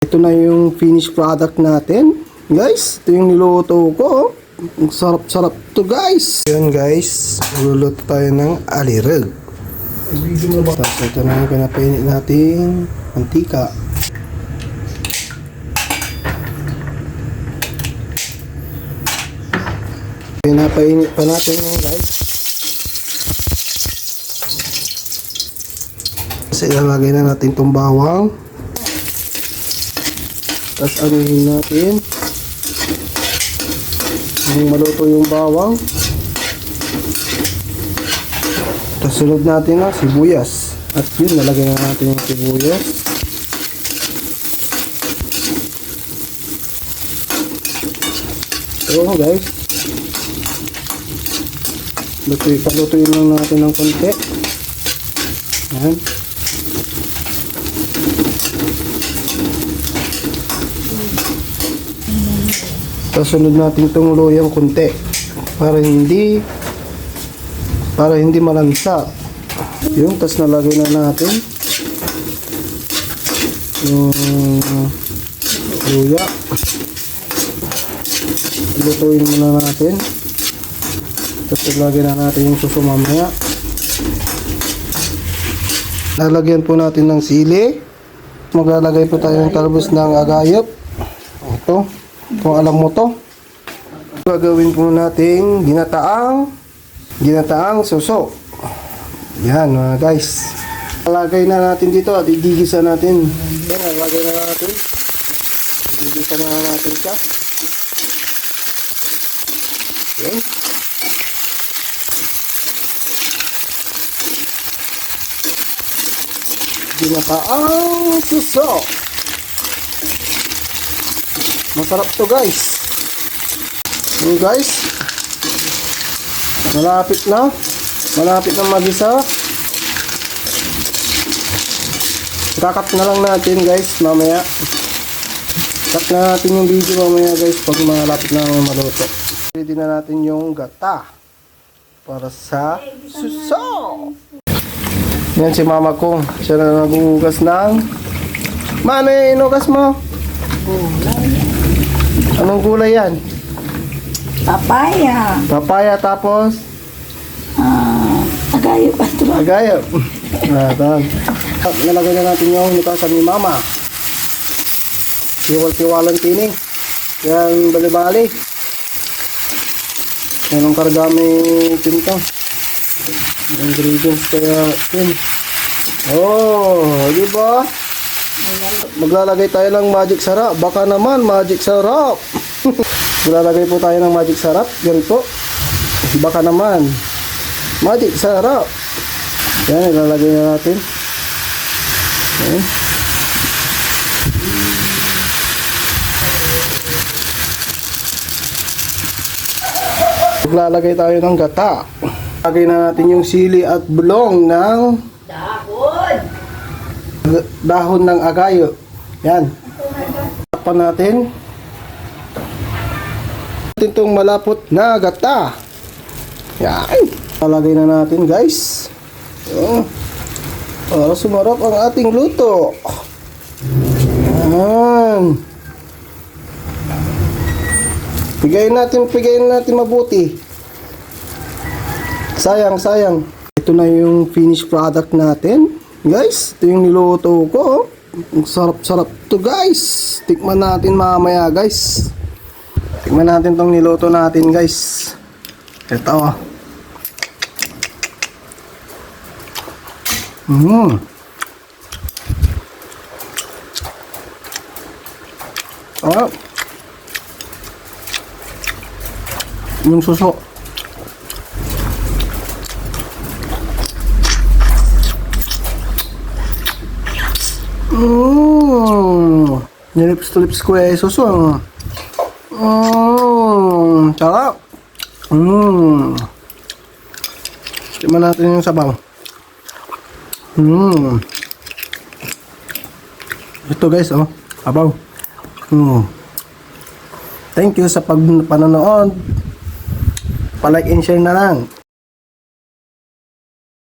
Ito na yung finished product natin. Guys, ito yung niluto ko. Ang sarap-sarap to guys. Yun guys, luluto tayo ng alireg. Tapos ito na yung pinapainit natin mantika. Pinapainit pa natin yun guys. Kasi ilalagay na natin itong bawang. Tapos anuhin natin. Nung maluto yung bawang. Tapos sunod natin na sibuyas. At yun, nalagay na natin yung sibuyas. So guys, palutuin lang natin ng konti. Yan. Tapos sunod natin itong luyang konti para hindi malansa. Yung tapos nalagay na natin yung luya. Lutuin muna natin. Tapos ilagay na natin yung suso mamaya. Lalagyan po natin ng sili. Maglalagay po tayo ng talbos ng agayop. Ito, kung alam mo to. Gagawin po natin ginataang suso. Yan mga guys. Lalagay na natin dito at igigisa natin. Yan, lalagay na natin. Igigisa na natin siya. Yan. Ginataang suso. Masarap to guys. So guys, malapit na magisa. Kakat na lang natin guys mamaya. Cut na natin yung video mamaya guys pag malapit na maluto. Ready na natin yung gata para sa suso. Yan si mama ko. Siya na naguhugas ng... Mano yung inugas mo? Gulay. Anong gulay yan? Papaya. Papaya tapos? Agayop ato. Agayop. Nalagay na natin yung nutasan ni mama. Tiwal-tiwalang tining. Yan bali-bali. Yan ang kargami tinto. Ingredients kaya yun. Oh, di ba? Maglalagay tayo ng magic sarap. Baka naman magic sarap. Maglalagay po tayo ng magic sarap. Ganito. Baka naman magic sarap. Yan, ilalagay na natin. Okay. Maglalagay tayo ng gata. Lagay na natin yung sili at bulong ng dahon ng agayo. Yan. Tapan natin. Itong malapot na gata. Yan. Lalagay na natin guys. Para sumarap ang ating luto. Yan. Pigayin natin mabuti. Sayang. Ito na yung finished product natin. Guys, ito yung niluto ko. Ang sarap-sarap to guys. Tikman natin mamaya guys. Tikman natin tong niluto natin guys. Ito. Yung suso. Nilips-lips ko eh suso. Sarap. Tingnan natin yung sabaw. Ito guys, sabaw. Thank you sa panonood. Pa-like and share na lang.